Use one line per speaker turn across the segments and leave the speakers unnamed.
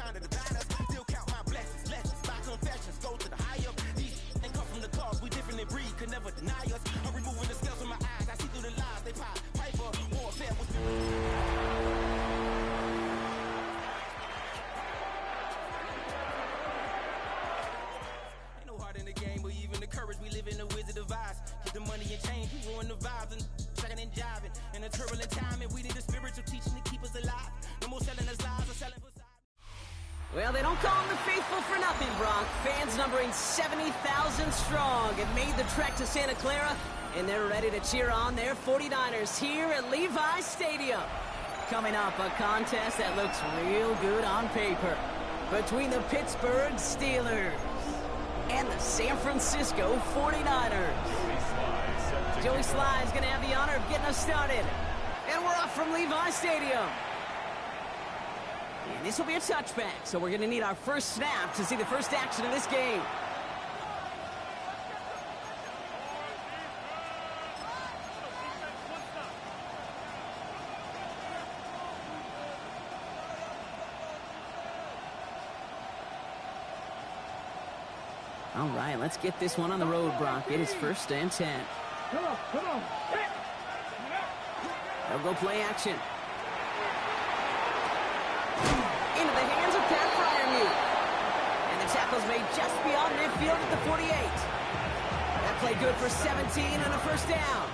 trying to divide us. Still count my blessings, lessons, my confessions. Go to the higher. These ain't come from the cause. We different in breed, could never deny us. I'm removing the scales from my eyes. I see through the lies. They pop. Piper, warfare was. Ain't no heart in the game, but even the courage we live in the Wizard of Oz. Keep the money and change, we ruin the vibes and checking and jiving. In a turbulent time, and we need a spiritual teaching to keep us alive. No more selling us lies or selling for size.
Well, they don't call them the faithful for nothing, Brock. Fans numbering 70,000 strong have made the trek to Santa Clara, and they're ready to cheer on their 49ers here at Levi Stadium. Coming up, a contest that looks real good on paper between the Pittsburgh Steelers and the San Francisco 49ers. Joey Sly is going to have the honor of getting us started. And we're off from Levi Stadium. And this will be a touchback, so we're going to need our first snap to see the first action of this game. All right, let's get this one on the road, Brock. It is 1st and 10.
Come on.
They'll go play action. Into the hands of Pat Fryermuth. And the tackle's made just beyond midfield at the 48. That play good for 17 and a first down.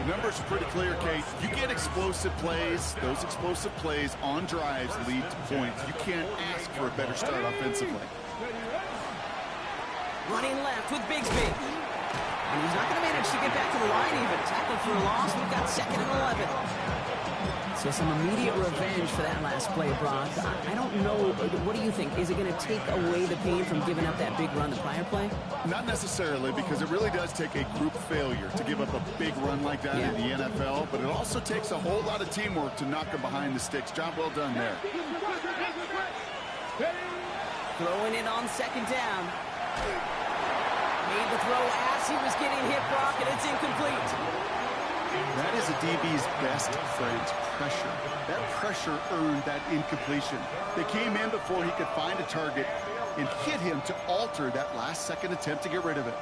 The numbers are pretty clear, Kate. You get explosive plays. Those explosive plays on drives lead to points. You can't ask for a better start offensively.
Running left with Bigsby. And he's not going to manage to get back to the line even. Tackled for a loss. We've got 2nd and 11. So some immediate revenge for that last play, Brock. I don't know. What do you think? Is it going to take away the pain from giving up that big run the prior play?
Not necessarily, because it really does take a group failure to give up a big run like that in the NFL. But it also takes a whole lot of teamwork to knock him behind the sticks. Job well done there.
Throwing it on 2nd down. Made the throw as he was getting hit, Brock, and it's incomplete.
That is a DB's best friend, pressure. That pressure earned that incompletion. They came in before he could find a target and hit him to alter that last-second attempt to get rid of it.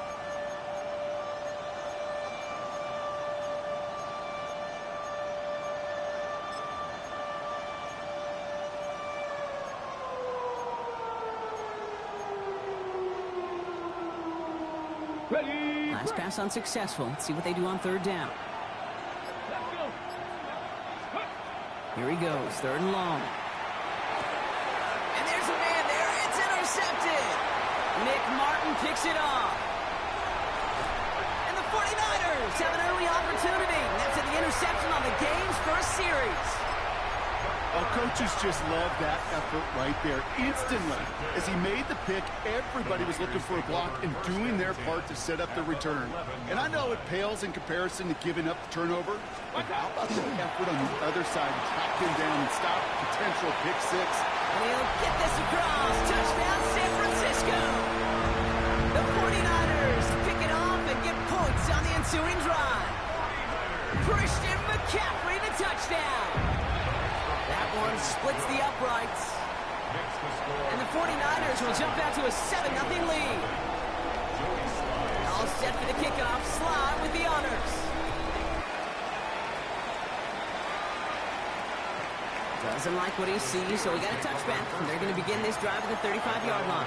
Last pass unsuccessful. Let's see what they do on 3rd down. Here he goes, 3rd and long. And there's a man there. It's intercepted. Nick Martin picks it off. And the 49ers have an early opportunity. That's the interception on the game's first series.
Well, coaches just love that effort right there. Instantly, as he made the pick, everybody was looking for a block and doing their part to set up the return. And I know it pales in comparison to giving up the turnover, but how about the effort on the other side to track him down and stop potential pick 6?
And he'll get this across. Touchdown, San Francisco. The 49ers pick it off and get points on the ensuing drive. Christian McCaffrey, the touchdown. That one splits the uprights. And the 49ers will jump out to a 7-0 lead. All set for the kickoff. Sly with the honors. Doesn't like what he sees, so we got a touchback. And they're going to begin this drive at the 35-yard line.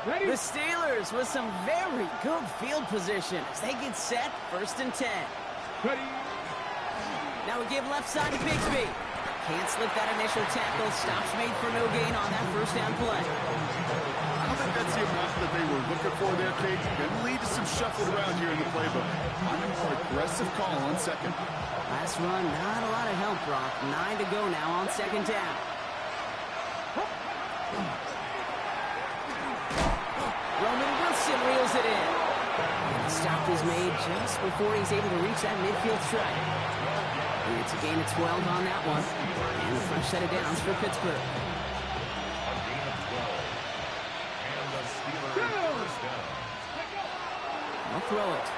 The Steelers with some very good field position as they get set, 1st and 10. Now we give left side to Bigsby. Can't slip that initial tackle. Stops made for no gain on that 1st down play.
I don't think that's the amount that they were looking for there, Kate. Going to lead to some shuffling around here in the playbook. I'm a more aggressive call on 2nd.
Last run, not a lot of help, Brock. 9 to go now on 2nd down. Roman Wilson reels it in. And the stop is made just before he's able to reach that midfield strike. And it's a gain of 12 on that one. And a fresh set of downs for Pittsburgh. They'll throw it.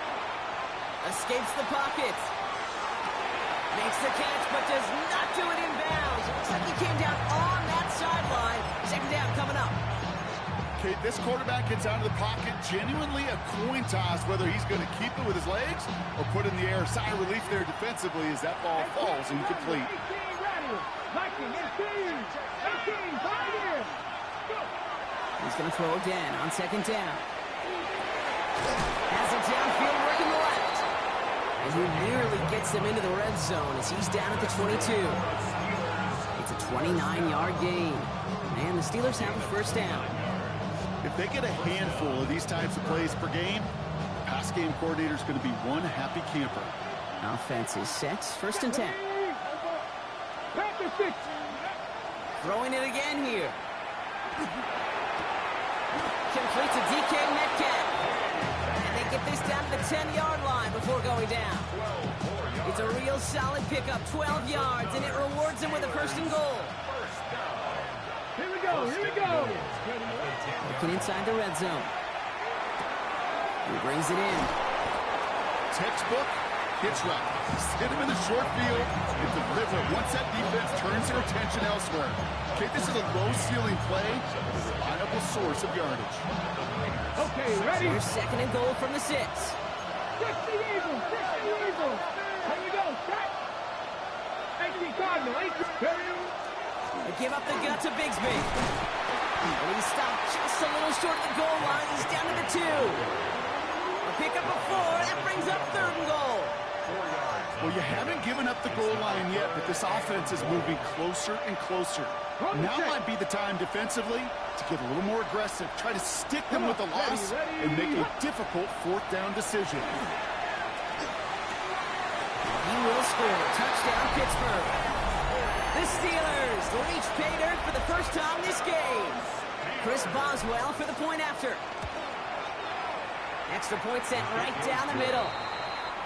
Escapes the pocket. Makes the catch, but does not do it in bounds. It looks like he came down on that sideline. Second down coming up.
Okay, this quarterback gets out of the pocket. Genuinely a coin toss whether he's going to keep it with his legs or put it in the air. Sigh of relief there defensively as that ball falls incomplete.
He's going to throw again on second down. Has it downfield, working the left. And he nearly gets them into the red zone as he's down at the 22. It's a 29-yard gain. And the Steelers have a first down.
If they get a handful of these types of plays per game, pass game coordinator is going to be one happy camper.
Offense is set. First and 10. Throwing it again here. Complete to DK Metcalf. And they get this down to the 10-yard line before going down. It's a real solid pickup, 12 yards, and it rewards him with a first and goal.
Here we go.
Looking inside the red zone. He brings it in.
Textbook hitch route. Hit him in the short field and deliver it once that defense turns their attention elsewhere. Okay, this is a low-ceiling play with a reliable source of yardage.
Okay, ready?
Here's second and goal from the 6.
60 Eagles. Here we go, set. 80 Cardinal, 80.
They give up the gut to Bigsby. And he's stopped just a little short of the goal line. He's down to the 2. A pickup of 4. That brings up third and goal.
Well, you haven't given up the goal line yet, but this offense is moving closer and closer. Now might be the time defensively to get a little more aggressive, try to stick them with the loss, and make a difficult fourth down decision.
He will score. Touchdown, Pittsburgh. The Steelers reach pay dirt for the first time this game. Chris Boswell for the point after. Extra point sent right down the middle.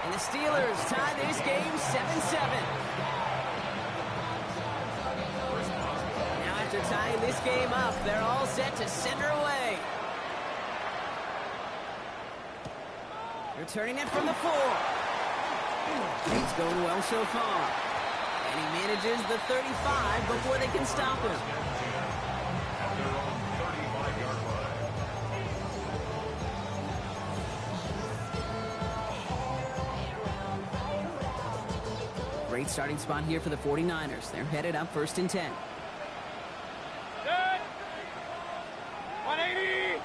And the Steelers tie this game 7-7. Now after tying this game up, they're all set to send her away. Returning it from the 4. It's going well so far. And he manages the 35 before they can stop him. Great starting spot here for the 49ers. They're headed up first and 10.
Set. 180.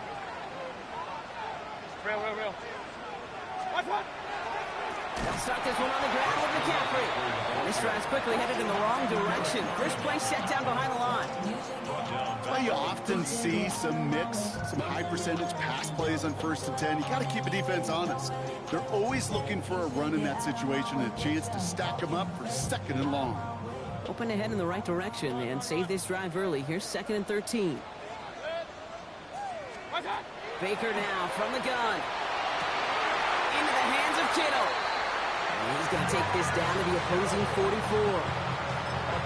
Real. What?
They'll start this one on the ground with McCaffrey. And this drive's quickly headed in the wrong direction. First play set down behind the line.
Well, you often see some high percentage pass plays on first and 10. You got to keep a defense honest. They're always looking for a run in that situation and a chance to stack them up for second and long.
Open to head in the right direction and save this drive early. Here's second and 13. Baker now from the gun. Into the hands of Kittle. And he's going to take this down to the opposing 44.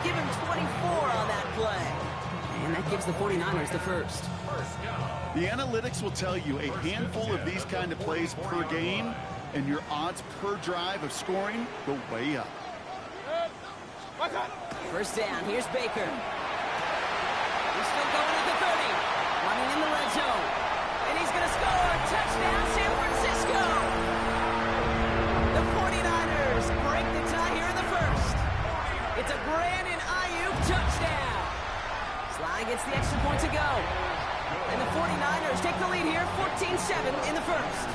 Give him 24 on that play. And that gives the 49ers the first.
The analytics will tell you a handful of these kind of plays per game, and your odds per drive of scoring go way up.
First down, here's Baker. He's still going at the 30. Running in the red zone. And he's going to score. Touchdown, San Francisco. The 49ers break the tie here in the first. It's a Brandon Ayuk touchdown. Sly gets the extra point to go. And the 49ers take the lead here, 14-7 in the first.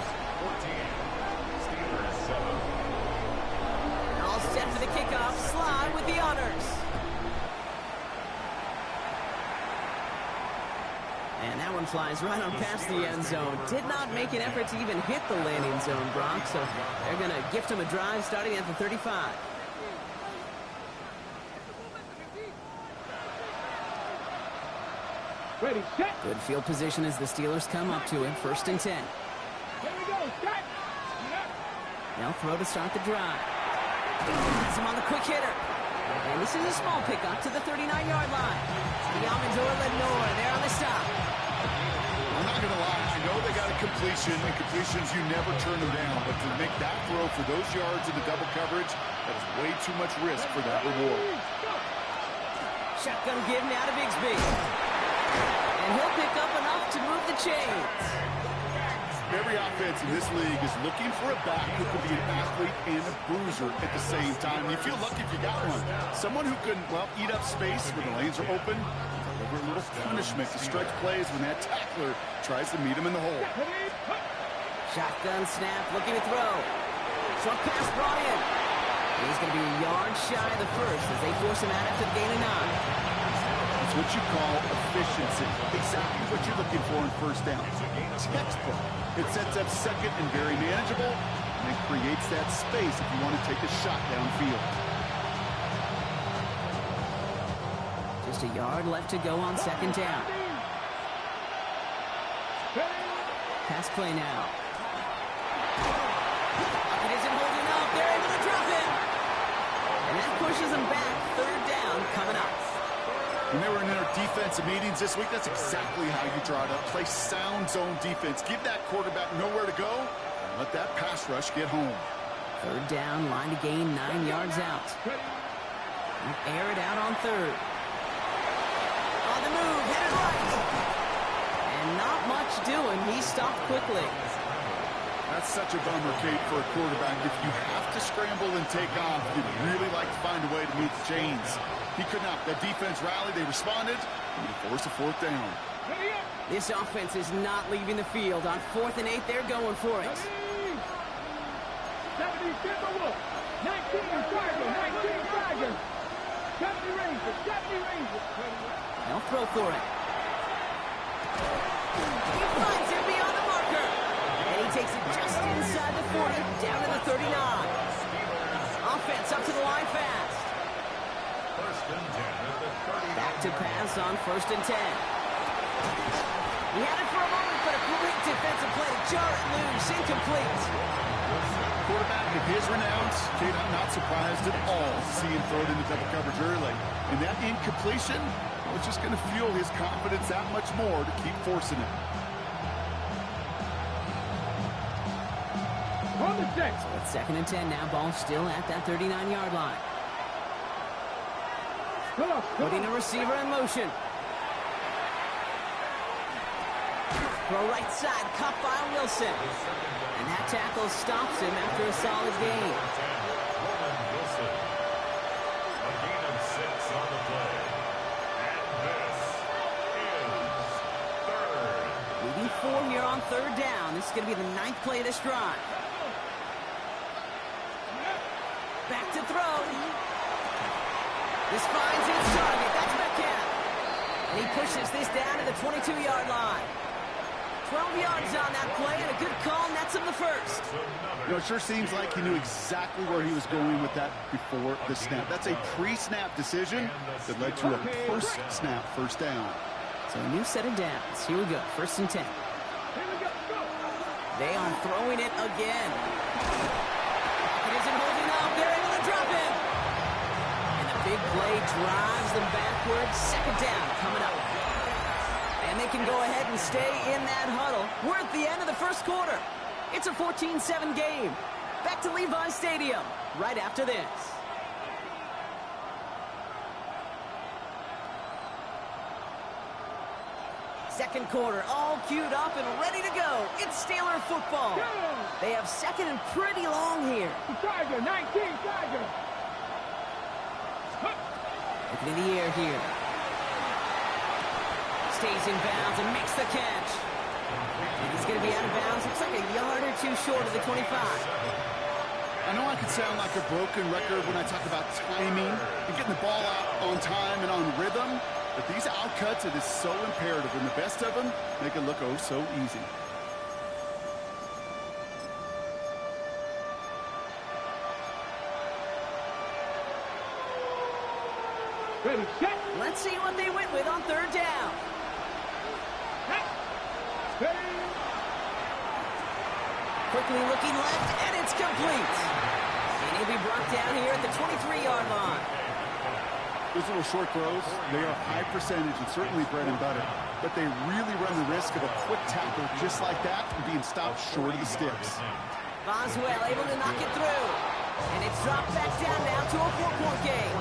And all set for the kickoff. Sly with the honors. And that one flies right on past the end zone. Did not make an effort to even hit the landing zone, Brock. So they're going to gift him a drive starting at the 35.
Ready, set.
Good field position as the Steelers come up to it. First and 10.
Here we go, set.
They'll throw to start the drive. Gets him on the quick hitter. And this is a small pickup to the 39-yard line. The Amador Lenore there on the stop.
I'm not going to lie. I know they got a completion, and completions, you never turn them down. But to make that throw for those yards in the double coverage, That is way too much risk for that reward.
Shotgun give now to Bigsby. And he'll pick up enough to move the chains.
Every offense in this league is looking for a back who can be an athlete and a bruiser at the same time. You feel lucky if you got one. Someone who can, well, eat up space when the lanes are open, deliver a little punishment to stretch plays when that tackler tries to meet him in the hole.
Shotgun snap, looking to throw. Short pass brought in. He's going to be a yard shy of the first as they force him out after the gain of 9.
It's what you call efficiency. Exactly what you're looking for in first down. Textbook. It sets up second and very manageable, and it creates that space if you want to take a shot downfield.
Just a yard left to go on second down. Pass play now. It isn't holding up. They're able to drop him. And that pushes him back. Third down coming up.
When they were in their defensive meetings this week, that's exactly how you draw it up. Play sound zone defense. Give that quarterback nowhere to go, and let that pass rush get home.
Third down, line to gain 9 yards out. Air it out on third. On the move, headed right. And not much doing. He stopped quickly.
That's such a bummer, Kate, for a quarterback. If you have to scramble and take off, you'd really like to find a way to meet the chains. He could not. The defense rallied. They responded. And they forced a fourth down.
This offense is not leaving the field. On 4th and 8, they're going for it.
70 Timberwolf. 19 Tiger. 19 Tiger. 70 Rangers. 70 Rangers.
They'll throw for it. He finds him beyond the marker. And he takes it just inside the 40, down to the 39. Offense up to the line fast. Back to pass on 1st and 10. He had it for a moment, but a great defensive play to jar it loose, incomplete.
Quarterback of his renown, Kate, I'm not surprised at all to see him throw it into double coverage early. And that incompletion was just going to fuel his confidence that much more to keep forcing it.
On the six.
So it's 2nd and 10 now. Ball still at that 39-yard line. Putting a receiver in motion. Throw right side, caught by Wilson. And that tackle stops him after a solid gain.
A gain of 6 on the play. And this is 3rd.
Leading 4 here on 3rd down. This is going to be the 9th play of this drive. Back to throw. This finds its target. That's Metcalf. And he pushes this down to the 22-yard line. 12 yards on that play, and a good call nets him the first.
You know, it sure seems like he knew exactly where he was going with that before the snap. That's a pre-snap decision that led to a post-snap first down.
So a new set of downs. Here we go. 1st and 10. They are throwing it again. It isn't holding up. They're able to drop him. Big play drives them backwards. 2nd down coming up. And they can go ahead and stay in that huddle. We're at the end of the first quarter. It's a 14-7 game. Back to Levi's Stadium right after this. Second quarter, all queued up and ready to go. It's Steeler football. They have 2nd and pretty long here.
Tiger. 19 Tiger.
Looking in the air here. Stays in bounds and makes the catch. And he's going to be out of bounds. Looks like a yard or 2 short of the 25.
I know I could sound like a broken record when I talk about timing and getting the ball out on time and on rhythm, but these outcuts, it is so imperative, and the best of them make it look oh so easy.
Ready, set.
Let's see what they went with on 3rd down.
Ready.
Quickly looking left, and it's complete. And he'll be brought down here at the 23-yard line.
Those little short throws, they are high percentage and certainly bread and butter, but they really run the risk of a quick tackle just like that and being stopped short of the sticks.
Boswell able to knock it through. And it's drop back down now to a 4-point game.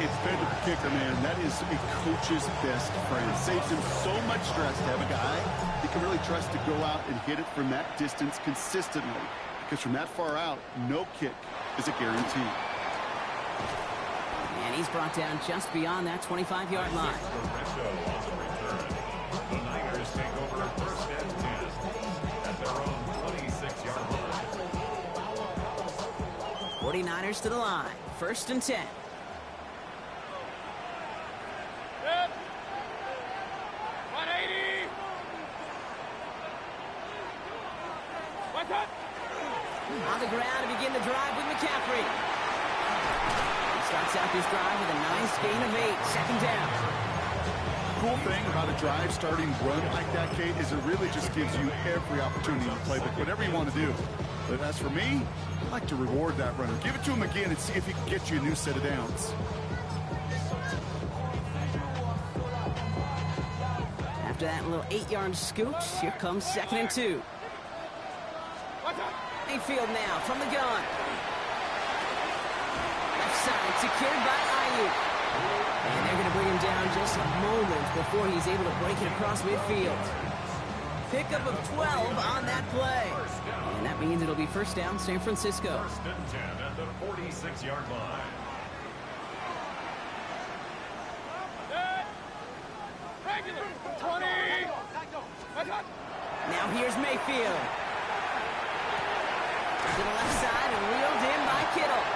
It's been the kicker, man. That is a coach's best friend. It saves him so much stress to have a guy he can really trust to go out and hit it from that distance consistently. Because from that far out, no kick is a guarantee.
And he's brought down just beyond that 25-yard line.
The Niners take over first and 10 at their own 26-yard line.
49ers to the line. First and 10. On the ground to begin the drive with McCaffrey. He starts out this drive with a nice gain of 8. Second down.
Cool thing about a drive starting run like that, Kate, is it really just gives you every opportunity to play with whatever you want to do. But as for me, I like to reward that runner. Give it to him again and see if he can get you a new set of downs.
After that little 8-yard scooch, here comes second and 2. Mayfield now from the gun. Left side secured by Ayuk. And they're going to bring him down just a moment before he's able to break it across midfield. Pickup of 12 on that play. And that means it'll be first down San Francisco.
First and 10 at the 46-yard line.
Now here's Mayfield. To the left side and reeled in by Kittle.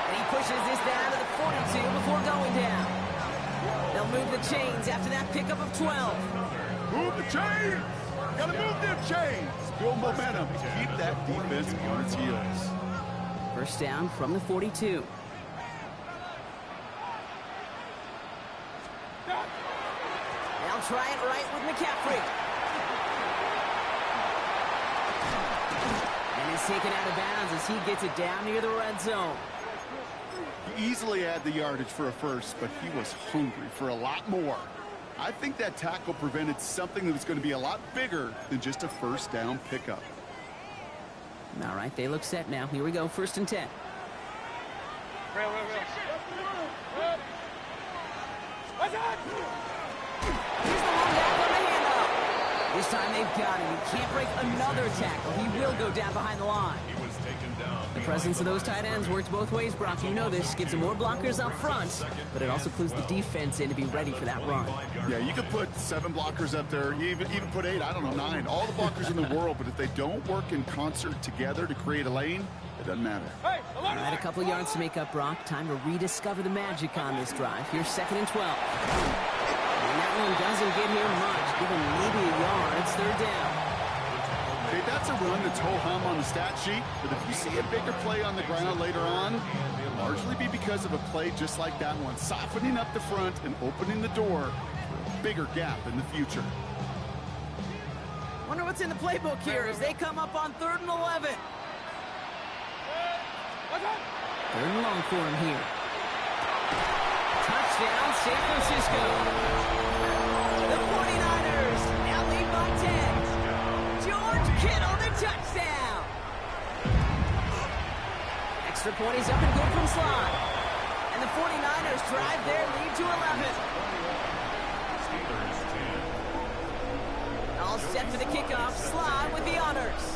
And he pushes this down to the 42 before going down. They'll move the chains after that pickup of 12.
Move the chains! Gotta move them chains! Build momentum. Keep that defense on its heels.
First down from the 42. They'll try it right with McCaffrey. And he's taken out of bounds as he gets it down near the red zone.
He easily had the yardage for a first, but he was hungry for a lot more. I think that tackle prevented something that was going to be a lot bigger than just a first down pickup.
All right, they look set now. Here we go, first and 10. Here's the one back on the handoff. This time they've got him. He can't break another tackle. He will go down behind the line.
He was taken down.
The presence of those tight ends works both ways, Brock. You know this. Gives them more blockers up front, but it also clues the defense in to be ready for that run.
Yeah, you could put 7 blockers up there. You even put 8, I don't know, 9. All the blockers in the world, but if they don't work in concert together to create a lane, it doesn't matter.
All right, a couple yards to make up, Brock. Time to rediscover the magic on this drive. Here's second and 12. And that one doesn't get here much. Give him maybe a yard. It's third down.
Okay, that's a run that's ho-hum on the stat sheet, but if you see a bigger play on the ground later on, it'll largely be because of a play just like that one, softening up the front and opening the door for a bigger gap in the future.
Wonder what's in the playbook here as they come up on 3rd and 11. 3rd and long for him here. Touchdown, San Francisco. The 49ers now lead by 10. George Kittle, the touchdown. Extra point is up and good from Slot. And the 49ers drive their lead to 11. All set for the kickoff. Slot with the honors.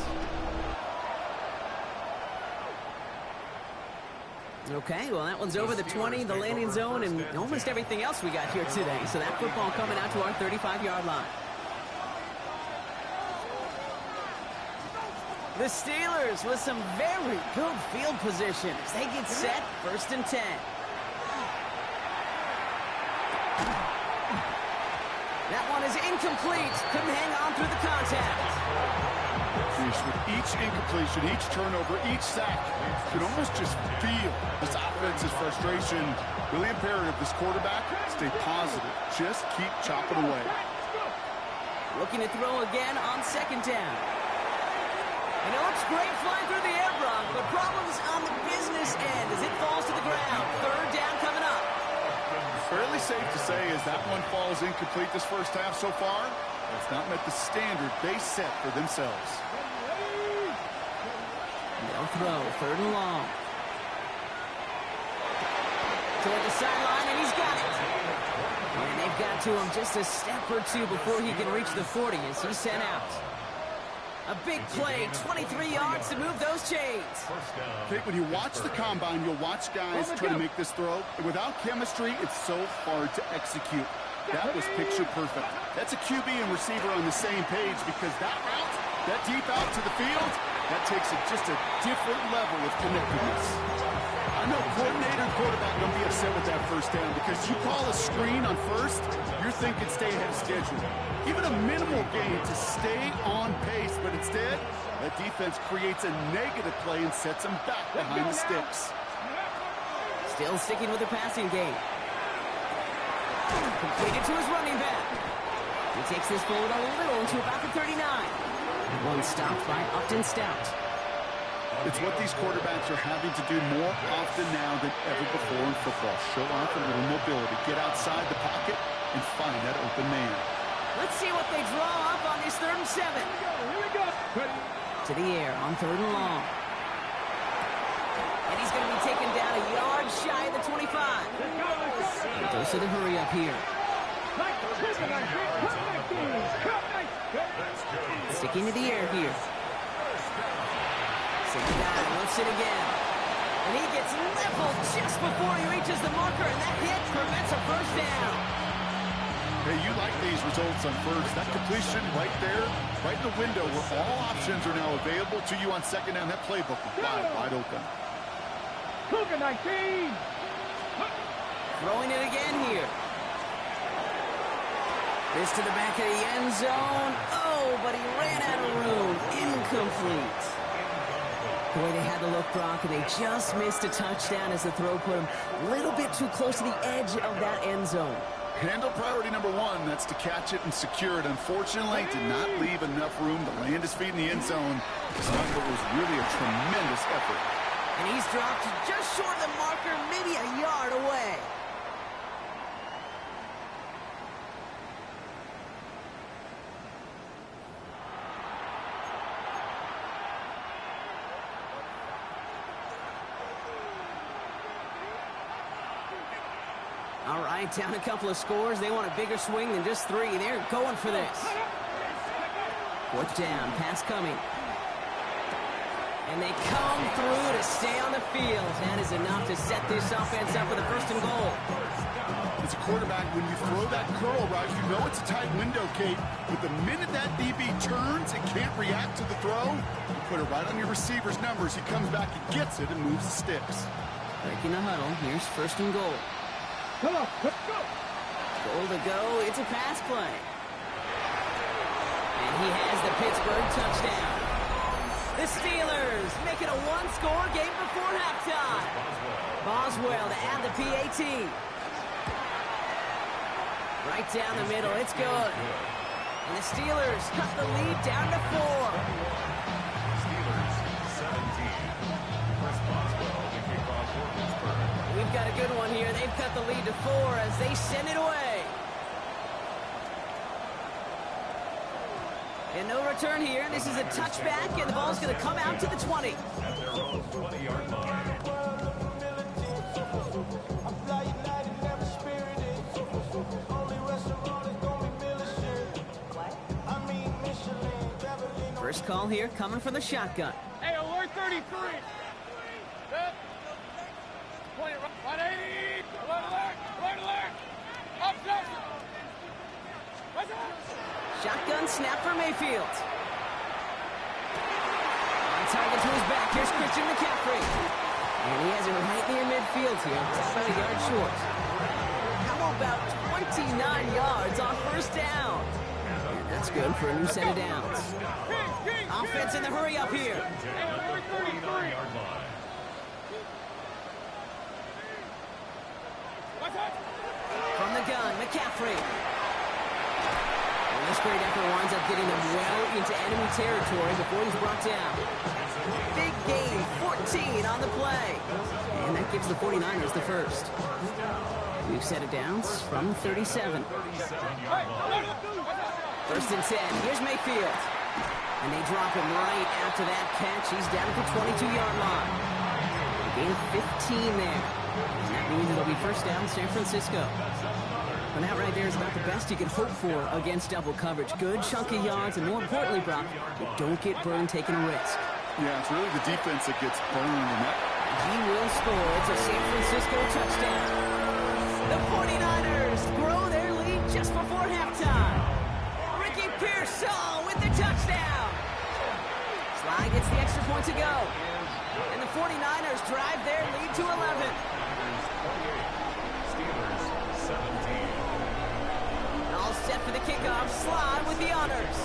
Okay, well, that one's over the 20, the landing zone, and almost everything else we got here today. So that football coming out to our 35-yard line. The Steelers with some very good field position as they get set, first and 10. That one is incomplete. Couldn't hang on through the contact.
With each incompletion, each turnover, each sack, you can almost just feel this offense's frustration. Really imperative this quarterback stay positive. Just keep chopping away.
Looking to throw again on second down. And it looks great flying through the air, Brock, but problems on the business end as it falls to the ground. Third down coming up.
Fairly safe to say as that one falls incomplete this first half so far, it's not met the standard they set for themselves.
They'll throw, 3rd and long. toward the sideline, and he's got it. And they've got to him just a step or two before he can reach the 40 as he's sent out. A big play, 23 yards to move those chains.
Okay, when you watch the combine, you'll watch guys try to make this throw. And without chemistry, it's so hard to execute. That was picture perfect. That's a QB and receiver on the same page because that route, that deep out to the field, that takes it just a different level of connectedness. I know coordinator and quarterback don't be upset with that first down because you call a screen on first, you're thinking stay ahead of schedule. Even a minimal gain to stay on pace, but instead, that defense creates a negative play and sets them back behind the sticks.
Still sticking with the passing game. Completed to his running back. He takes this forward a little to about the 39. One stopped by Upton Stout.
It's what these quarterbacks are having to do more often now than ever before in football. Show off a little mobility, get outside the pocket, and find that open man.
Let's see what they draw up on this 3rd and 7.
Here we go.
To the air on 3rd and long. And he's going to be taken down a yard shy of the 25. Goes to the hurry up here. Sticking to the air here. Same guy, looks it again. And he gets leveled just before he reaches the marker, and that hit prevents a first down.
Hey, you like these results on first. That completion right there, right in the window where all options are now available to you on second down. That playbook is wide open.
Cougar 19.
Throwing it again here. This to the back of the end zone. Oh, but he ran out of room. Incomplete. Boy, they had the look, Brock, and they just missed a touchdown as the throw put him a little bit too close to the edge of that end zone.
Handle priority number one, that's to catch it and secure it. Unfortunately, did not leave enough room to land his feet in the end zone. Despite what was really a tremendous effort.
And he's dropped just short of the marker, maybe a yard away. All right, down a couple of scores. They want a bigger swing than just 3. They're going for this. 4th down, pass coming. And they come through to stay on the field. That is enough to set this offense up with a 1st and goal.
As a quarterback, when you throw that curl right, you know it's a tight window, Kate. But the minute that DB turns and can't react to the throw, you put it right on your receiver's numbers. He comes back and gets it and moves the sticks.
Breaking the huddle. Here's 1st and goal.
Come on, let's go.
Goal to go. It's a pass play. And he has the Pittsburgh touchdown. The Steelers make it a 1-score game before halftime. Boswell to add the PAT. Right down the middle. It's good. And the Steelers cut the lead down to 4.
Steelers 17. Chris Boswell, the kickoff for Pittsburgh.
We've got a good one here. They've cut the lead to 4 as they send it away. And no return here. This is a touchback, and the ball's going to come out to the 20.
At their own 20-yard line.
First call here coming from the shotgun.
Hey, alert 33. Set. 20, 180. Alert. Up, down. What's up?
Shotgun snap for Mayfield. On target to his back. Here's Christian McCaffrey. And he has it right near midfield here. About a yard short. How about 29 yards on 1st down? And that's good for a new set of downs. Offense in the hurry up here. From the gun, McCaffrey. And this great effort winds up getting them well into enemy territory before he's brought down. Big gain, 14 on the play. And that gives the 49ers the first. New set of downs from 37. 1st and 10. Here's Mayfield. And they drop him right after that catch. He's down at the 22-yard line. Gain of 15 there. And that means it'll be first down, San Francisco. And that right there is about the best you can hope for against double coverage. Good chunky yards, and more importantly, Brock, you don't get burned taking a risk.
Yeah, it's really the defense that gets burned. And
he will score. It's a San Francisco touchdown. The 49ers grow their lead just before halftime. Ricky Pearsall with the touchdown. Sly gets the extra point to go. And the 49ers drive their lead to 11.
Steelers 17.
All set for the kickoff. Sly with the honors.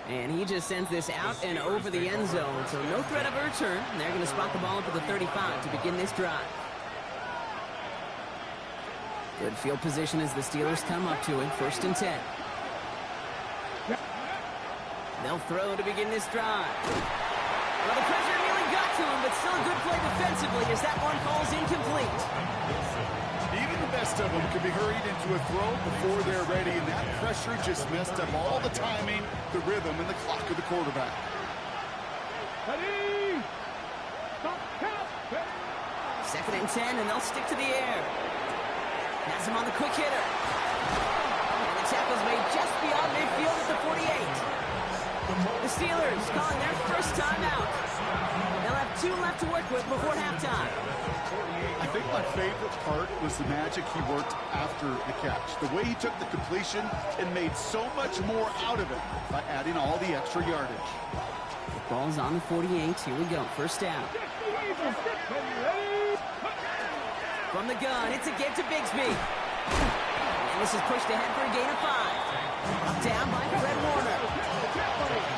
And he just sends this out and over the end zone. So no threat of a return. And they're going to spot the ball up at the 35 to begin this drive. Good field position as the Steelers come up to it. 1st and 10. They'll throw to begin this drive. Well, the pressure nearly got to him, but still a good play defensively as that one falls incomplete.
even the best of them can be hurried into a throw before they're ready, and that pressure just messed up all the timing, the rhythm, and the clock of the quarterback.
Ready. Stop, count.
2nd and 10, and they'll stick to the air. Has him on the quick hitter. And the tackle's made just beyond midfield at the 48. The Steelers calling their first timeout. They'll have 2 left to work with before halftime.
I think my favorite part was the magic he worked after the catch. The way he took the completion and made so much more out of it by adding all the extra yardage.
The ball's on the 48. Here we go. First down. From the gun, it's a give to Bigsby. And this is pushed ahead for a gain of 5. Down by Fred Warner.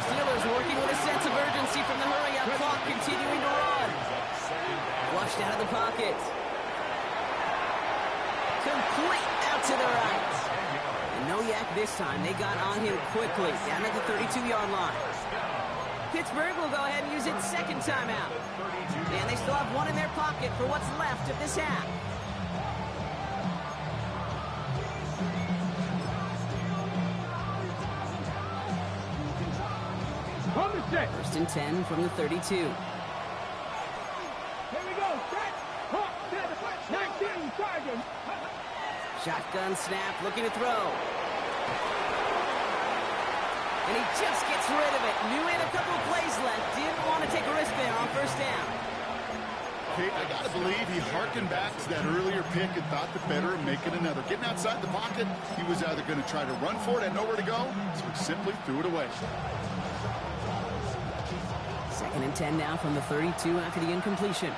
Steelers working with a sense of urgency from the hurry-up clock, continuing to run. Flushed out of the pocket. Complete out to the right. And no yak this time. They got on him quickly, down at the 32-yard line. Pittsburgh will go ahead and use its 2nd timeout. And they still have 1 in their pocket for what's left of this half.
On the set.
1st and 10 from the 32.
Here we go. Set. Hawk, set. 19, Sergeant.
Shotgun snap, looking to throw. And he just gets rid of it. Knew he had a couple of plays left. Didn't want to take a risk there on 1st down.
Okay, I got to believe he harkened back to that earlier pick and thought the better of making another. Getting outside the pocket, he was either going to try to run for it and nowhere to go, so he simply threw it away.
2nd and 10 now from the 32 after the incompletion.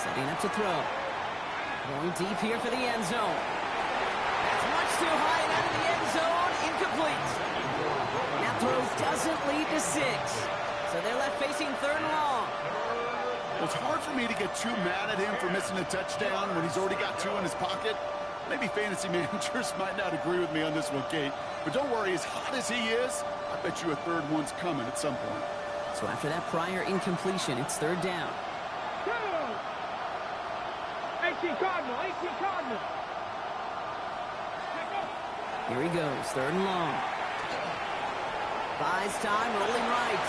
Setting up to throw. Going deep here for the end zone. That's much too high and out of the end zone. Incomplete. That throw doesn't lead to 6. So they're left facing 3rd and long.
Well, it's hard for me to get too mad at him for missing a touchdown when he's already got 2 in his pocket. Maybe fantasy managers might not agree with me on this one, Kate. But don't worry, as hot as he is, I bet you a 3rd one's coming at some point.
So after that prior incompletion, it's 3rd down.
18 Cardinal, 18 Cardinal.
Here he goes, 3rd and long. Buys time, rolling right.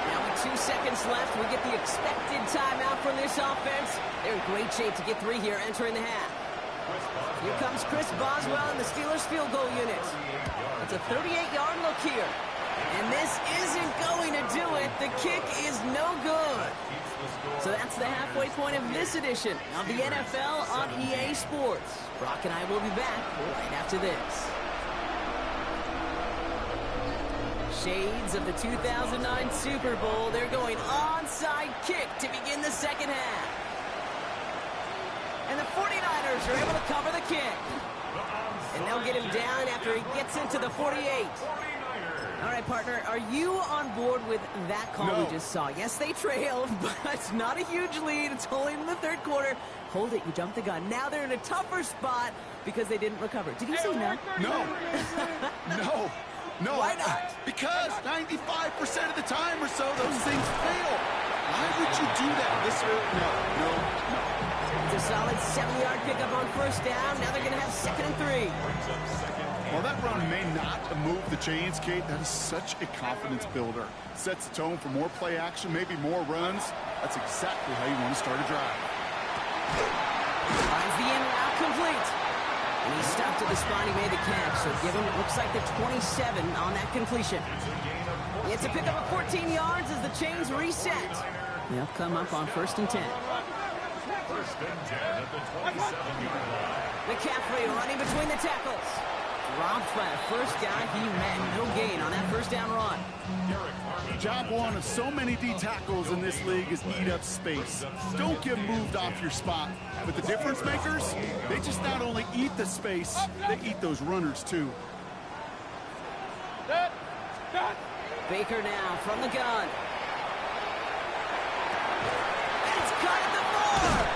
Now with 2 seconds left, we get the expected timeout from this offense. They're in great shape to get 3 here entering the half. Here comes Chris Boswell and the Steelers field goal unit. It's a 38-yard look here. And this isn't going to do it. The kick is no good. So that's the halfway point of this edition of the NFL on EA Sports. Brock and I will be back right after this. Shades of the 2009 Super Bowl. They're going onside kick to begin the 2nd half. And the 49ers are able to cover the kick. And they'll get him down after he gets into the 48. All right, partner, are you on board with that call we just saw? Yes, they trailed, but it's not a huge lead. It's only in the 3rd quarter. Hold it, you jumped the gun. Now they're in a tougher spot because they didn't recover. Did you say no?
No. No.
Why not?
Because 95% of the time or so, those things fail. Why would you do that this early? No.
It's a solid 7-yard pickup on 1st down. Now they're going to have 2nd and 3.
Well, that run may not have moved off the chains, Kate, that is such a confidence builder. Sets the tone for more play action, maybe more runs. That's exactly how you want to start a drive.
Finds the in route complete. And he stopped at the spot he made the catch, so give him, it looks like the 27 on that completion. It's a pickup of 14 yards as the chains reset. They'll come up on 1st and 10.
First and 10 at the 27-yard line.
McCaffrey running between the tackles. Dropped by the first guy he met. No gain on that first down run.
Job one of so many D tackles in this league is eat up space. Don't get moved off your spot. But the difference makers, they just not only eat the space, they eat those runners too.
Baker now from the gun. It's caught at the 4.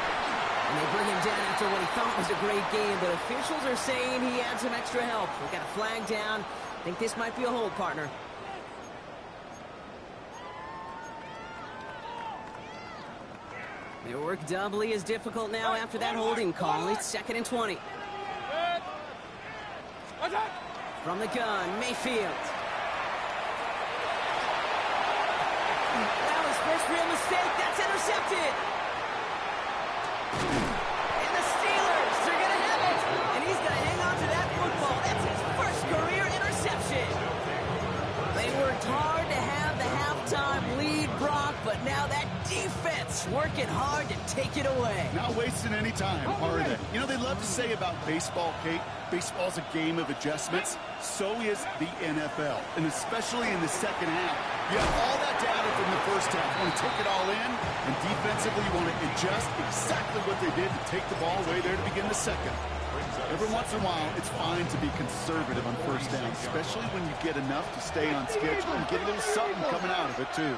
And they bring him down after what he thought was a great game, but officials are saying he had some extra help. We got a flag down. I think this might be a hold, partner. Their work doubly is difficult now after that holding call. It's 2nd and 20. From the gun, Mayfield. That was first real mistake. That's intercepted. And the Steelers are going to have it. And he's going to hang on to that football. That's his first career interception. They worked hard to have the halftime lead, Brock, but now that defense working hard to take it away.
Not wasting any time, are they? You know, they love to say about baseball, Kate, baseball's a game of adjustments. So is the NFL, and especially in the second half. You have all that data from the first half. You want to take it all in, and defensively you want to adjust exactly what they did to take the ball away there to begin the second. Every once in a while, it's fine to be conservative on first down, especially when you get enough to stay on schedule and get a little something coming out of it, too.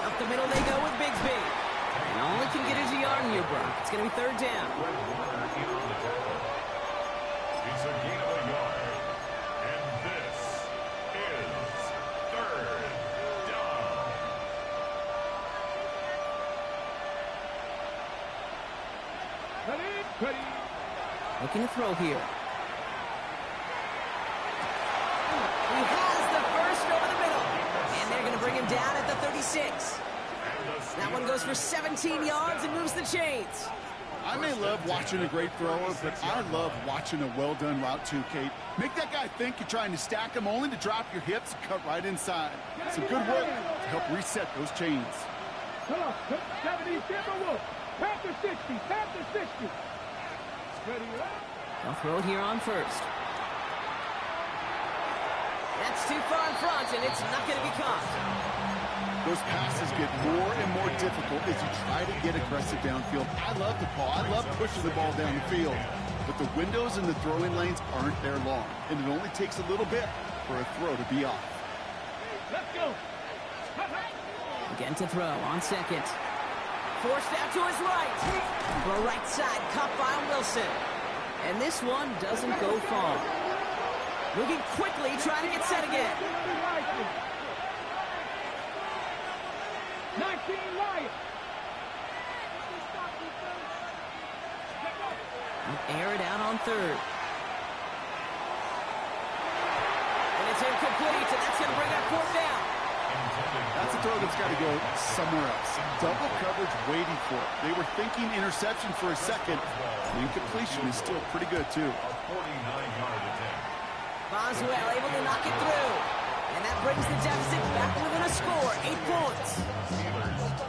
Up the middle they go with Bigsby. And all he can get is a yard in here, Brock. It's going to be 3rd down.
It's a gain of a yard. And this is 3rd down.
Looking to throw here. He has the first over the middle. And they're going to bring him down at the 36. That one goes for 17 yards and moves the chains.
I may love watching a great thrower, but I love watching a well-done route too, Kate. Make that guy think you're trying to stack him only to drop your hips and cut right inside. Some good work to help reset those chains.
Come on, 70, Timberwolves. Panther 60, Panther 60.
They'll throw it here on 1st. That's too far in front, and it's not going to be caught.
Those passes get more and more difficult as you try to get aggressive downfield. I love the call. I love pushing the ball down the field. But the windows in the throwing lanes aren't there long, and it only takes a little bit for a throw to be off.
Let's go.
Again to throw on 2nd. Forced out to his right. Throw right side, caught by Wilson. And this one doesn't go far. Moving quickly, trying to get set again.
19 Lions.
Air it out on 3rd. And it's incomplete, and that's going to bring up 4th down.
That's a throw that's got to go somewhere else. Double coverage waiting for it. They were thinking interception for a second. The incompletion is still pretty good, too.
A 49-yard attempt.
Boswell able to knock it through. And that brings the deficit back within a score, 8 points.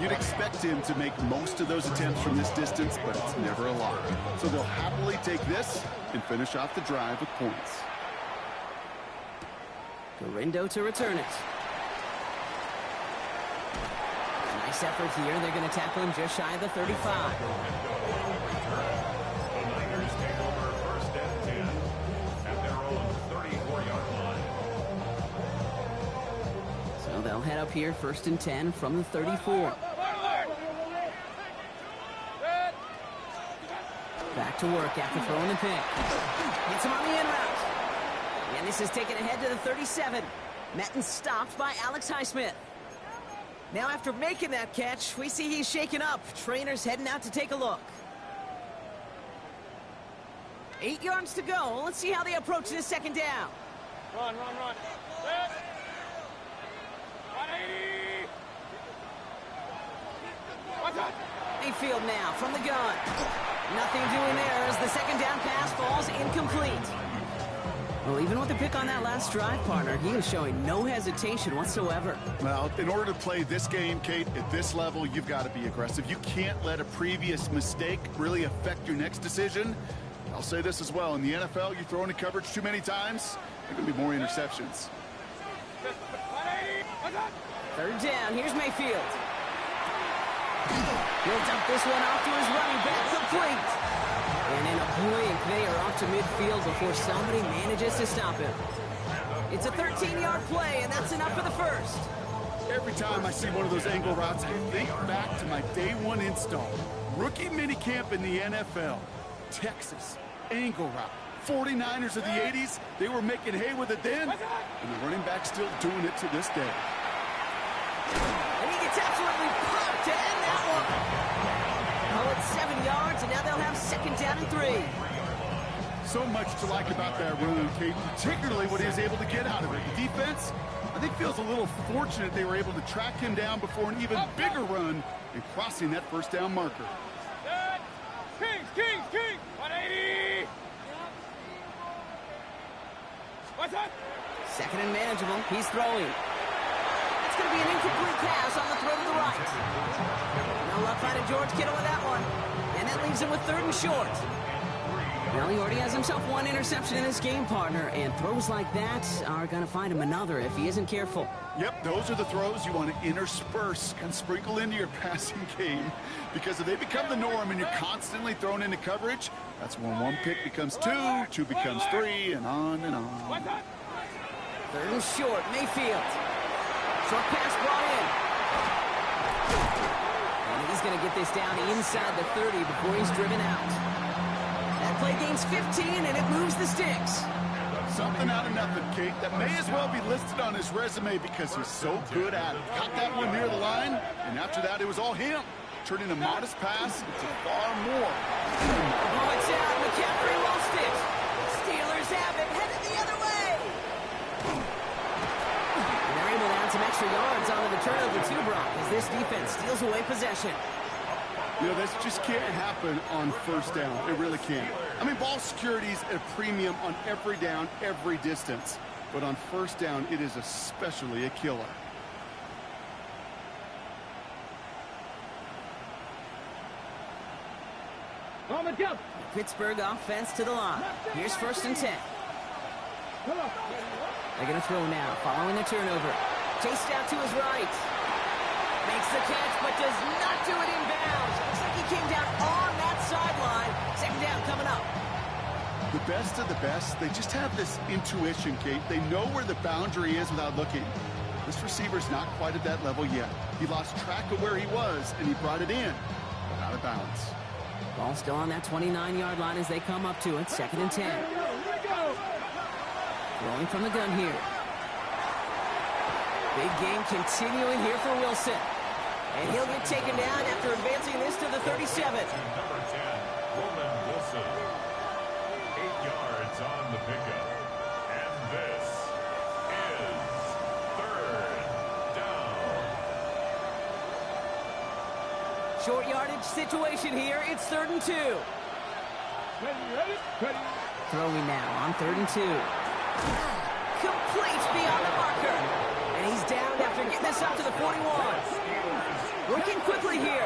You'd expect him to make most of those attempts from this distance, but it's never a lot. So they'll happily take this and finish off the drive with points.
Garindo to return it. Nice effort here. They're going to tackle him just shy of the 35.
The Niners take over 1st and 10 at their own 34-yard line.
So they'll head up here 1st and 10 from the 34. Back to work after throwing the pick. Gets him on the in route. And this is taken ahead to the 37. Met and stopped by Alex Highsmith. Now after making that catch, we see he's shaken up. Trainer's heading out to take a look. 8 yards to go. Let's see how they approach this second down.
Run. Set. 180. What's that?
Mayfield now from the gun. Nothing doing there as the second down pass falls incomplete. Well, even with the pick on that last drive, partner, he is showing no hesitation whatsoever.
Well, in order to play this game, Kate, at this level, you've got to be aggressive. You can't let a previous mistake really affect your next decision. I'll say this as well. In the NFL, you throw into coverage too many times, there are going to be more interceptions.
180. What's that?
Third down. Here's Mayfield. He'll dump this one off to his running back, complete. And in a blink, they are off to midfield before somebody manages to stop him. It's a 13-yard play, and that's enough for the first.
Every time I see one of those angle routes, I think back to my day one install. Rookie minicamp in the NFL. Texas, angle route. 49ers of the 80s, they were making hay with it then, and the running back's still doing it to this day.
And he gets absolutely popped to end that one. Oh, it's 7 yards, and now they'll have second down and 3.
So much to like about that run, Kate, particularly what he was able to get out of it. The defense, I think, feels a little fortunate they were able to track him down before an even bigger run and crossing that first down marker.
Set. Kings. 180. What's that?
Second and manageable. He's throwing. It's going to be an incomplete pass on the throw to the right. No luck finding George Kittle with that one. And that leaves him with third and short. Well, he already has himself one interception in this game, partner, and throws like that are going to find him another if he isn't careful.
Yep, those are the throws you want to intersperse and sprinkle into your passing game, because if they become the norm and you're constantly thrown into coverage, that's when one pick becomes two becomes three, and on and on.
What's that?
Third and short, Mayfield. Short pass brought in. And he's going to get this down inside the 30 before he's driven out. That play gains 15, and it moves the sticks.
Something out of nothing, Kate. That may as well be listed on his resume because he's so good at it. Caught that one near the line, and after that, it was all him. Turning a modest pass into far more.
Oh, it's out. McCaffrey lost it. Steelers have it, headed the other way. And they're able to add some extra yards onto the turnover too, Brock, as this defense steals away possession.
You know, this just can't happen on first down. It really can't. I mean, ball security's at a premium on every down, every distance. But on first down, it is especially a killer.
On the jump.
Pittsburgh offense to the line. Here's first and 10. They're going to throw now, following the turnover. Chased out to his right. Makes the catch, but does not do it in bounds. Looks like he came down on that sideline. Second down coming up.
The best of the best, they just have this intuition, Kate. They know where the boundary is without looking. This receiver's not quite at that level yet. He lost track of where he was, and he brought it in, but out of bounds.
Ball still on that 29-yard line as they come up to it. Second and 10. Rolling from the gun here. Big game continuing here for Wilson. And he'll get taken down after advancing this to the 37.
Number 10, Roman Wilson. 8 yards on the pickup. And this is third down.
Short yardage situation here. It's 3rd and 2.
Ready.
Throwing now on 3rd and 2. Complete beyond the marker. And he's down after getting this up to the 41. Working quickly here.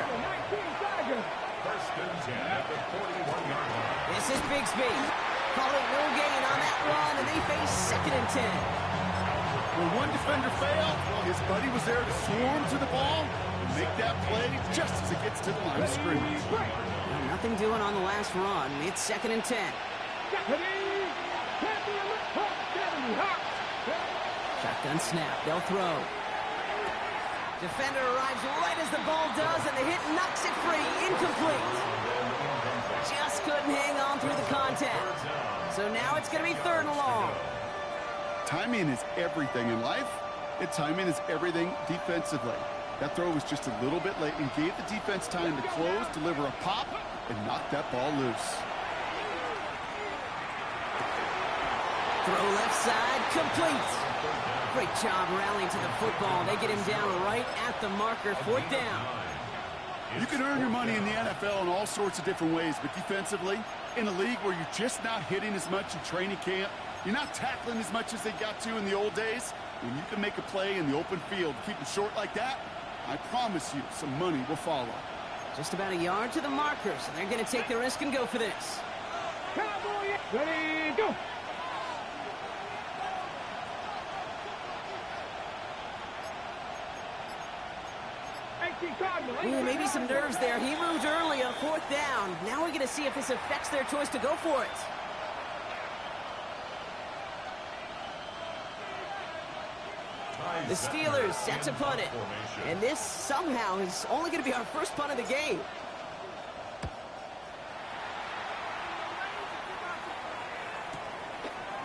First and 10 at the 41-yard line.
This is Bigsby. Call it no gain on that run, and they face 2nd and 10.
When one defender failed, his buddy was there to swarm to the ball and make that play just as it gets to the line of scrimmage.
Well, nothing doing on the last run. It's 2nd and 10. Shotgun snap. They'll throw. Defender arrives right as the ball does, and the hit knocks it free. Incomplete. Just couldn't hang on through the contact. So now it's going to be 3rd and long.
Timing is everything in life, and timing is everything defensively. That throw was just a little bit late and gave the defense time to close, deliver a pop, and knock that ball loose.
Throw left side, complete. Great job rallying to the football. They get him down right at the marker, 4th down.
You can earn your money in the NFL in all sorts of different ways, but defensively, in a league where you're just not hitting as much in training camp, you're not tackling as much as they got to in the old days, when you can make a play in the open field, keep it short like that, I promise you some money will follow.
Just about a yard to the marker, so they're going to take the risk and go for this.
Cowboy, ready, go.
Ooh, maybe some nerves there. He moved early on 4th down. Now we're going to see if this affects their choice to go for it. The Steelers set to punt it. And this somehow is only going to be our first punt of the game.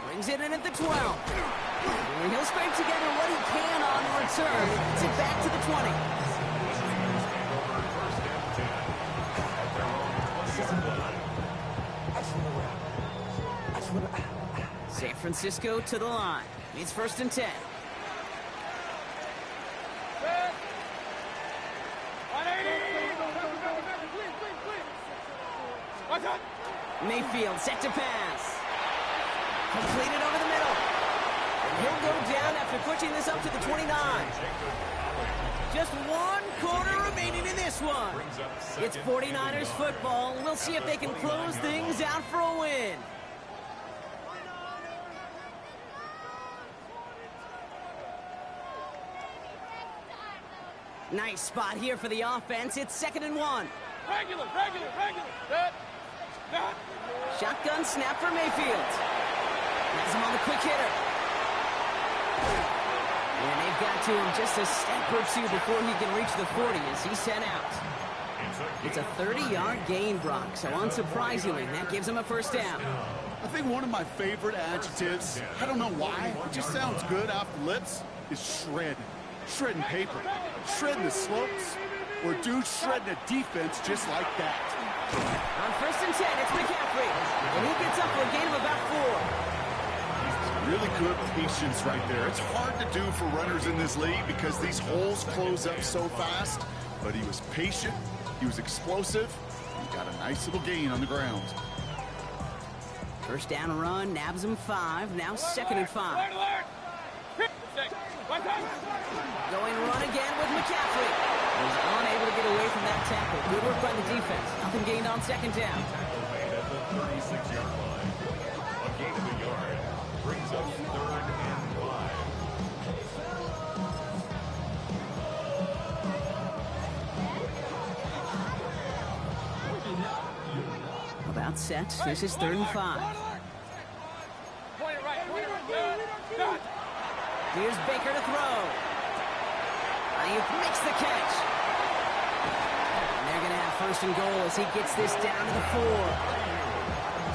Brings it in at the 12. And he'll scrape together what he can on the return. Gets it back to the 20. San Francisco to the line. It's 1st and 10. Mayfield set to pass. Completed over the middle. And he'll go down after pushing this up to the 29. Just 1 quarter remaining in this one. It's 49ers football. We'll see if they can close things out for a win. Nice spot here for the offense. It's 2nd and 1.
Regular.
Shotgun snap for Mayfield. Has him on the quick hitter. And they've got to him just a step or two before he can reach the 40 as he's sent out. It's a 30-yard gain, Brock, so unsurprisingly, that gives him a 1st down.
I think one of my favorite adjectives, I don't know why, it just sounds good off the lips, is shred. Shredding paper, shredding the slopes, or dude shredding a defense just like that.
On 1st and 10, it's McCaffrey, and he gets up for a gain of about 4.
Really good patience right there. It's hard to do for runners in this league because these holes close up so fast, but he was patient, he was explosive, and got a nice little gain on the ground.
1st down run, nabs him 5, now 2nd and 5. Going run again with McCaffrey. He's unable to get away from that tackle. Good work by the defense. Nothing gained on 2nd down.
Made at the 36-yard line. A gain of a yard brings up 3rd and 5.
About set. This is 3rd and 5.
Point it right.
Here's Baker to throw. Ayuk makes the catch. And they're going to have 1st and goal as he gets this down to the 4.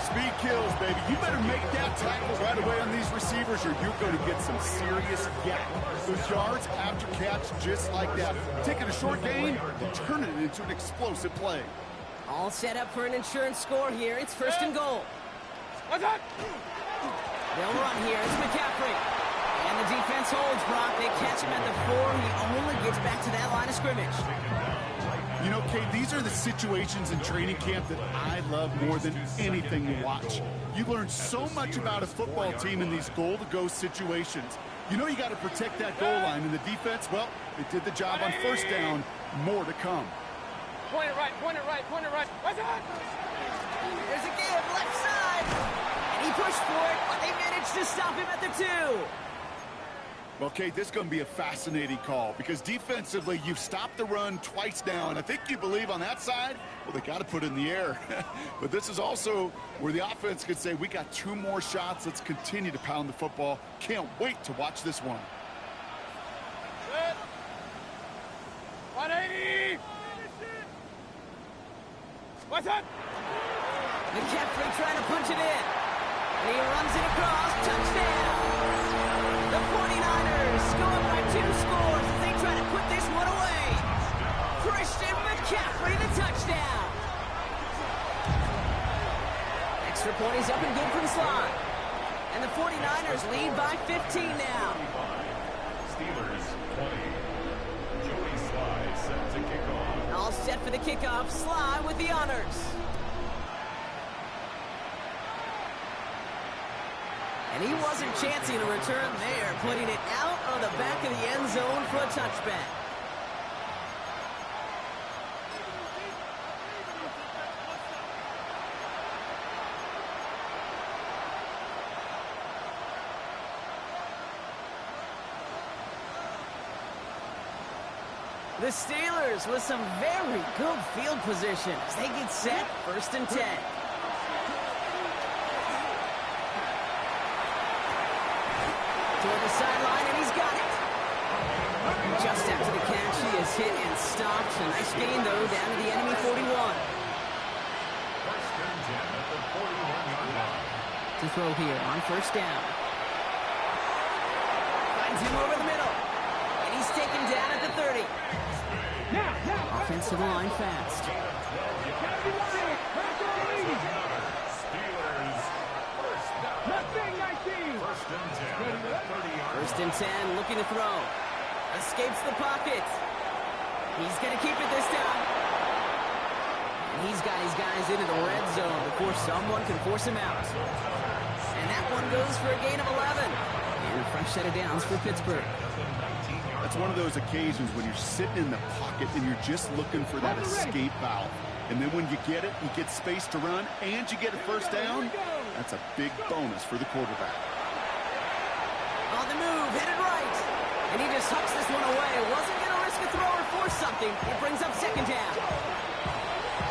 Speed kills, baby. You better make that tackle right away on these receivers or you're going to get some serious yak. Those yards after catch just like that. Taking a short gain and turning it into an explosive play.
All set up for an insurance score here. It's 1st and goal. They'll run here. It's McCaffrey. And the defense holds, Brock. They catch him at the 4. He only gets back to that line of scrimmage.
You know, Kate, these are the situations in training camp that I love more than anything to watch. You learn so much about a football team in these goal-to-go situations. You know you got to protect that goal line, and the defense, well, they did the job on 1st down. More to come.
Point it right. What's that?
There's a give, left side. And he pushed for it, but they managed to stop him at the 2.
Well, Kate, this is going to be a fascinating call because defensively, you've stopped the run twice now, and I think you believe on that side, well, they got to put it in the air. But this is also where the offense could say, we got 2 more shots. Let's continue to pound the football. Can't wait to watch this one.
Good. 180. What's that?
McCaffrey trying to punch it in. And he runs it across. Touchdown. The 49ers go up by 2 scores as they try to put this one away. Christian McCaffrey, the touchdown. Extra point is up and good for the slide. And the 49ers lead by 15 now.
Steelers 20. Joey Sly set to kick off.
All set for the kickoff. Sly with the honors. And he wasn't chancing a return there, putting it out of the back of the end zone for a touchback. The Steelers with some very good field position as they get set, 1st and 10. Toward the sideline, and he's got it. Just after the catch, he is hit and stopped. A nice gain, though, down to the enemy 41.
1st and 10 at the 41-yard line.
To throw here on 1st down. Finds him over the middle. And he's taken down at the 30. Offensive line fast. First and 10, looking to throw. Escapes the pocket. He's going to keep it this time. And he's got his guys into the red zone before someone can force him out. And that one goes for a gain of 11. And a fresh set of downs for Pittsburgh.
That's one of those occasions when you're sitting in the pocket and you're just looking for that escape valve. And then when you get it, you get space to run, and you get a 1st down. That's a big bonus for the quarterback.
On the move, headed right. And he just hucks this one away. Wasn't going to risk a throw or force something. It brings up 2nd down.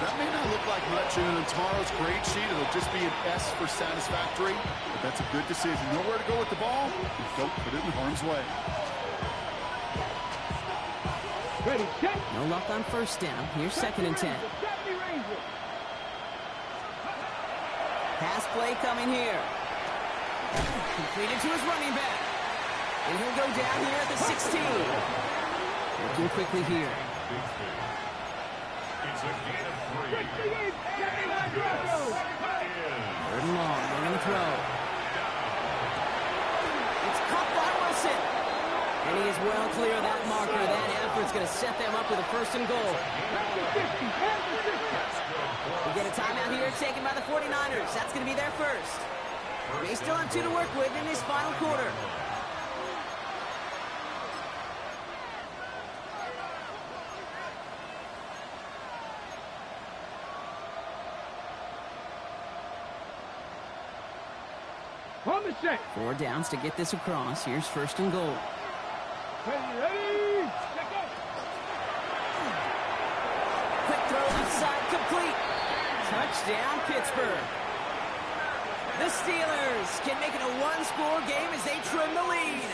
That may not look like much in tomorrow's grade sheet. It'll just be an S for satisfactory. But that's a good decision. Know where to go with the ball? Don't put it in harm's way.
Ready, set.
No luck on 1st down. Here's 2nd and 10. Pass play coming here. Completed to his running back. And he'll go down here at the 16. Working quickly here.
It's a gain of 3.
3rd and long. They're going to throw. It's caught by Wilson. And he is well clear of that marker. That effort's going to set them up with a 1st and goal. We get a timeout here taken by the 49ers. That's going to be their 1st. They still have 2 to work with in this final quarter.
On the set.
4 downs to get this across. Here's 1st and goal.
Ready.
Quick throw left side, complete. Touchdown, Pittsburgh. The Steelers can make it a 1-score game as they trim the lead.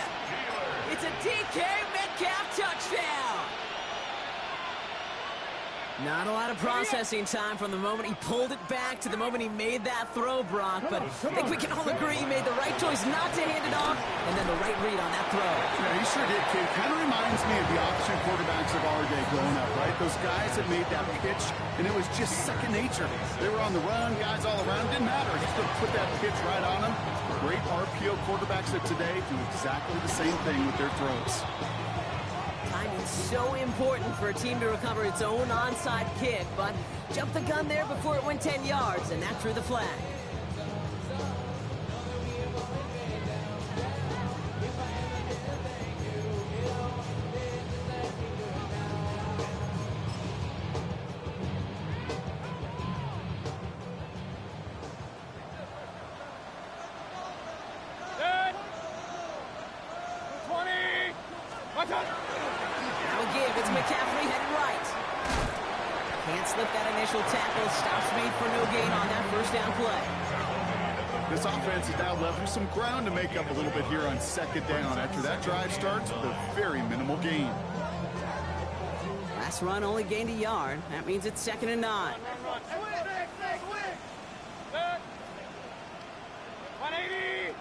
It's a DK Metcalf touchdown. Not a lot of processing time from the moment he pulled it back to the moment he made that throw, Brock. But I think we can all agree he made the right choice not to hand it off, and then the right read on that throw.
Yeah, he sure did, kid. Kind of reminds me of the option quarterbacks of our day growing up, right? Those guys that made that pitch, and it was just second nature. They were on the run, guys all around. It didn't matter. He's going to put that pitch right on them. Great RPO quarterbacks of today do exactly the same thing with their throws.
Timing's so important for a team to recover its own onside kick, but jumped the gun there before it went 10 yards, and that drew the flag.
Set. 20. Watch out.
Now a give. It's McCaffrey headed right. Can't slip that initial tackle. Stops made for no gain on that 1st down play.
This offense is now left with some ground to make up a little bit here on 2nd down. After that drive starts with a very minimal gain.
Last run only gained a yard. That means it's 2nd and 9.
Set. 180.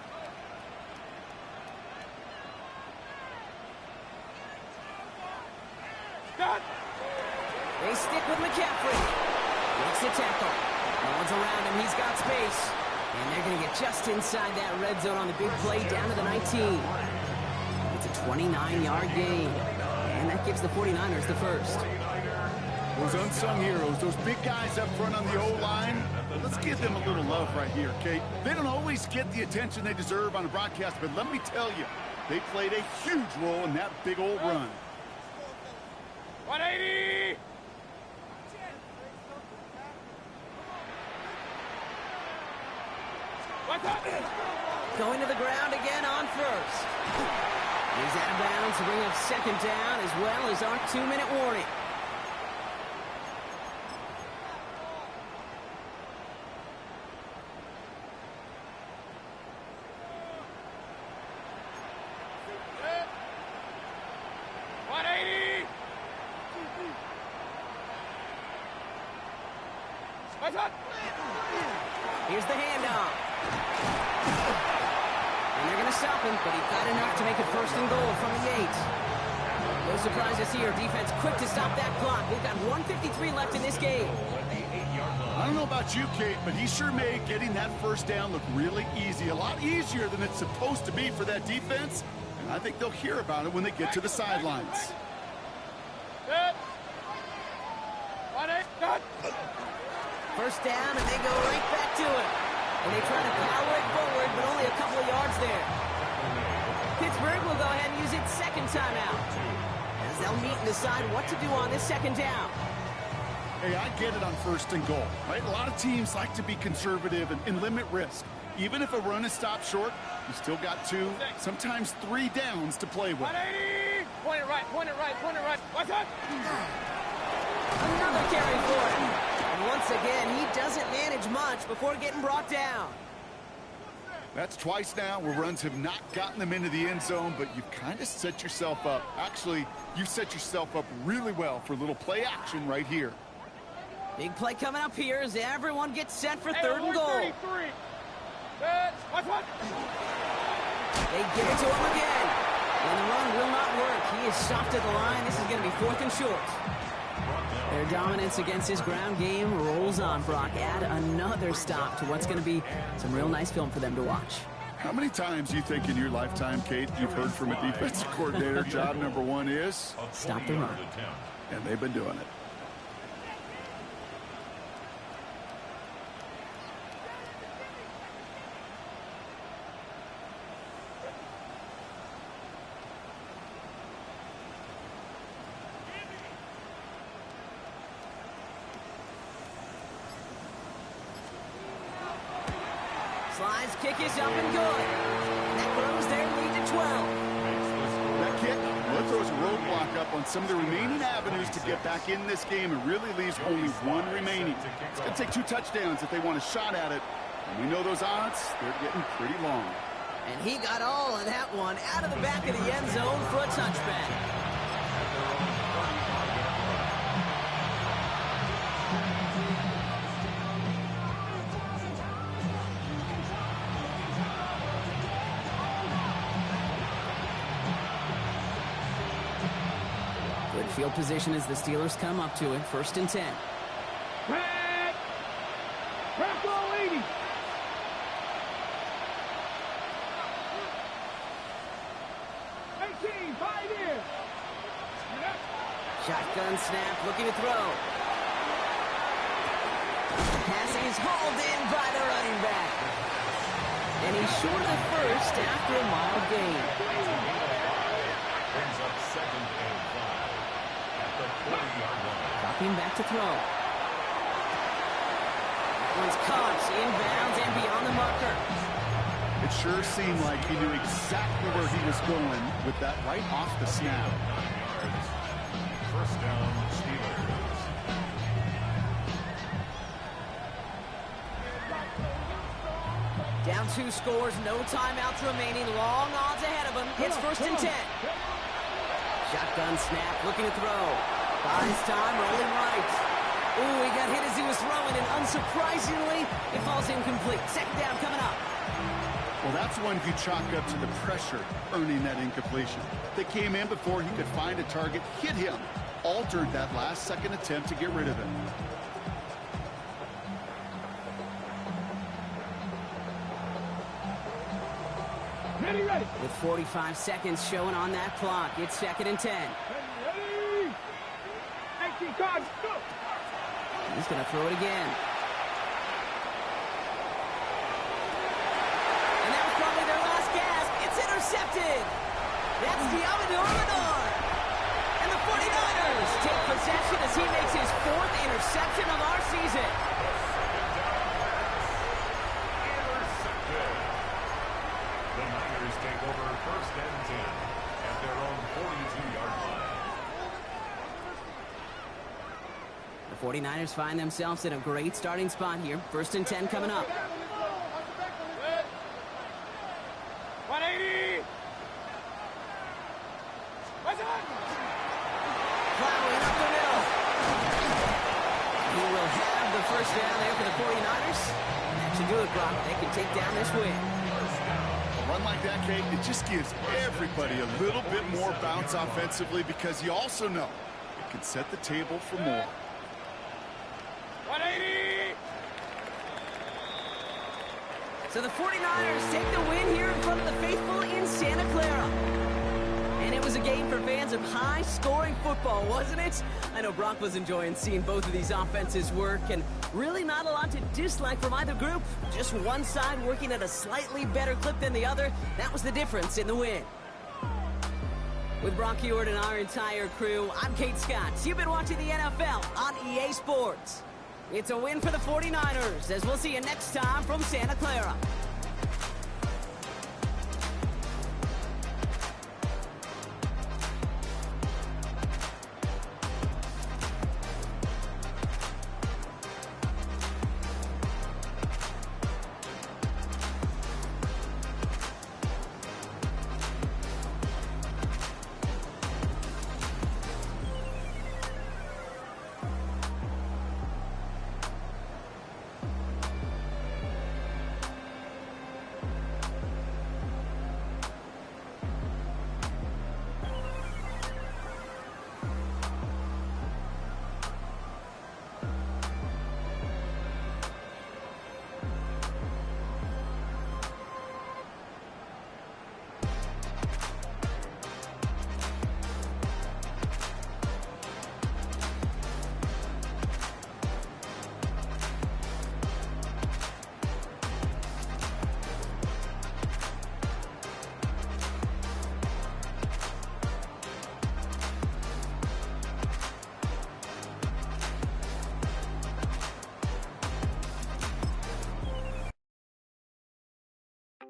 Done.
They stick with McCaffrey. Makes the tackle. No one's around him. He's got space. And they're going to get just inside that red zone on the big play down to the 19. It's a 29-yard gain. And that gives the 49ers the first.
Those unsung heroes, those big guys up front on the O-line, let's give them a little love right here, okay? They don't always get the attention they deserve on a broadcast, but let me tell you, they played a huge role in that big old run.
180! What's up?
Going to the ground again on first. He's out of bounds to bring up second down as well as our 2-minute warning. Here's the handoff. And they're going to stop him, but he got enough to make it first and goal from the 8. No surprises here. Defense quick to stop that clock. We've got 1:53 left in this game.
I don't know about you, Kate, but he sure made getting that first down look really easy. A lot easier than it's supposed to be for that defense. And I think they'll hear about it when they get to the sidelines.
First down, and they go right back to it. And they try to power it forward, but only a couple of yards there. Pittsburgh will go ahead and use its second timeout, as they'll meet and decide what to do on this second down.
Hey, I get it on first and goal, right? A lot of teams like to be conservative and limit risk. Even if a run is stopped short, you still got 2, sometimes 3 downs to play with.
180! Point it right, point it right, point it right. What's up?
Another carry for him. And once again, he doesn't manage much before getting brought down.
That's twice now where runs have not gotten them into the end zone, but you've kind of set yourself up. Actually, you've set yourself up really well for a little play action right here.
Big play coming up here as everyone gets set for third and goal.
33. What's what?
They give it to him again. And the run will not work. He is stopped at the line. This is going to be 4th and short. Their dominance against his ground game rolls on, Brock. Add another stop to what's going to be some real nice film for them to watch.
How many times do you think in your lifetime, Kate, you've heard from a defensive coordinator, job number 1 is?
Stop the run.
And they've been doing it.
Slides kick is up and good. That grows their lead to 12.
That kick, well, it throws a roadblock up on some of the remaining avenues to get back in this game and really leaves only 1 remaining. It's going to take 2 touchdowns if they want a shot at it. And we know those odds, they're getting pretty long.
And he got all of that one out of the back of the end zone for a touchback. Field position as the Steelers come up to it. 1st and 10.
Back! Back all 80!
Shotgun snap, looking to throw. Passing is hauled in by the running back. And he's short of the first after a mild gain.
Brings up 2nd and 5 at the 40-yard line.
Dropping back to throw. That one's caught inbounds and beyond the marker.
It sure seemed like he knew exactly where he was going with that right off the snap.
9 yards. First down, Steelers.
Down 2 scores, no timeouts remaining. Long odds ahead of him. It's 1st and 10. Shotgun snap, looking to throw. Buys time, rolling right. Ooh, he got hit as he was throwing, and unsurprisingly, it falls incomplete. 2nd down coming up.
Well, that's one you chalk up to the pressure earning that incompletion. They came in before he could find a target, hit him, altered that last-second attempt to get rid of it.
Ready, ready.
With 45 seconds showing on that clock, it's 2nd and 10.
Ready. 19 cards, go.
He's going to throw it again. And that was probably their last gasp. It's intercepted. That's Diamador. And the 49ers take possession as he makes his 4th interception of our season.
Intercepted. The Niners take over 1st and 10 at their own 42-yard line.
The 49ers find themselves in a great starting spot here. 1st and 10 coming up.
180.
Plowing up the middle. He will have the 1st down there for the 49ers. And that should do it, Brock. They can take down this win.
A run like that, Kate, it just gives everybody a little bit more bounce offensively because you also know it can set the table for more.
180.
So the 49ers take the win here in front of the faithful in Santa Clara. And it was a game for fans of high-scoring football, wasn't it? I know Brock was enjoying seeing both of these offenses work, and really not a lot to dislike from either group. Just one side working at a slightly better clip than the other. That was the difference in the win. With Brock Ewart and our entire crew, I'm Kate Scott. You've been watching the NFL on EA Sports. It's a win for the 49ers, as we'll see you next time from Santa Clara.